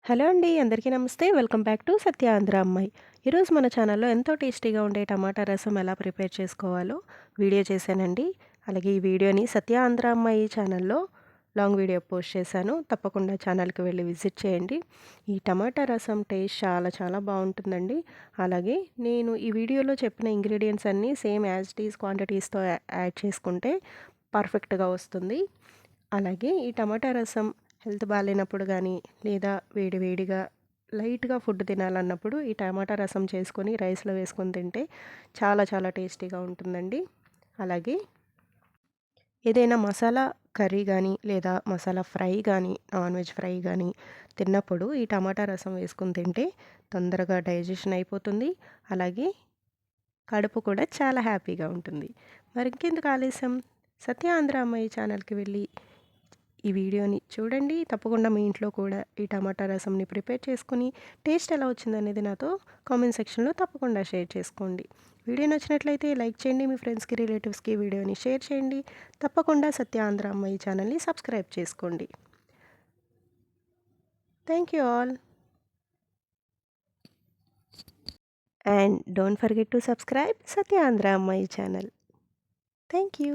Hello అండి. అందరికీ నమస్తే. వెల్కమ్ బ్యాక్ టు సత్య ఆంధ్ర అమ్మాయి. ఈరోజు మన ఛానల్‌లో ఎంతో టేస్టీగా ఉండే టమాటా రసం ఎలా ప్రిపేర్ చేసుకోవాలో వీడియో చేశానండి. అలాగే ఈ వీడియోని సత్య ఆంధ్ర అమ్మాయి ఛానల్‌లో లాంగ్ వీడియో పోస్ట్ చేశాను. తప్పకుండా ఛానల్‌కి వెళ్ళి విజిట్ చేయండి. ఈ టమాటా రసం టేస్ట్ చాలా చాలా బావుంటుందండి. అలాగే నేను ఈ వీడియోలో చెప్పిన ఇంగ్రీడియెంట్స్ అన్నీ సేమ్ యాజ్ ఇట్ ఈజ్ క్వాంటిటీస్‌తో యాడ్ చేసుకుంటే పర్ఫెక్ట్‌గా వస్తుంది. అలాగే ఈ టమాటా రసం హెల్త్ బాలేనప్పుడు గానీ, లేదా వేడి వేడిగా లైట్‌గా ఫుడ్ తినాలన్నప్పుడు ఈ టమాటా రసం చేసుకొని రైస్‌లో వేసుకొని తింటే చాలా చాలా టేస్టీగా ఉంటుందండి. అలాగే ఏదైనా మసాలా కర్రీ గానీ, లేదా మసాలా ఫ్రై గానీ, నాన్ వెజ్ ఫ్రై గానీ తిన్నప్పుడు ఈ టమాటా రసం వేసుకొని తింటే తొందరగా డైజెషన్ అయిపోతుంది. అలాగే కడుపు కూడా చాలా హ్యాపీగా ఉంటుంది. మరింకెందుకు ఆలస్యం, సత్య ఆంధ్ర అమ్మాయి ఛానల్‌కి వెళ్ళి ఈ వీడియోని చూడండి. తప్పకుండా మీ ఇంట్లో కూడా ఈ టమాటా రసంని ప్రిపేర్ చేసుకొని టేస్ట్ ఎలా వచ్చిందనేది నాతో కామెంట్ సెక్షన్‌లో తప్పకుండా షేర్ చేసుకోండి. వీడియో నచ్చినట్లయితే లైక్ చేయండి. మీ ఫ్రెండ్స్‌కి, రిలేటివ్స్‌కి వీడియోని షేర్ చేయండి. తప్పకుండా సత్య ఆంధ్ర అమ్మాయి ఛానల్‌ని సబ్స్క్రైబ్ చేసుకోండి. Thank you all. And don't forget to subscribe Satya Andhra Ammayi channel. Thank you.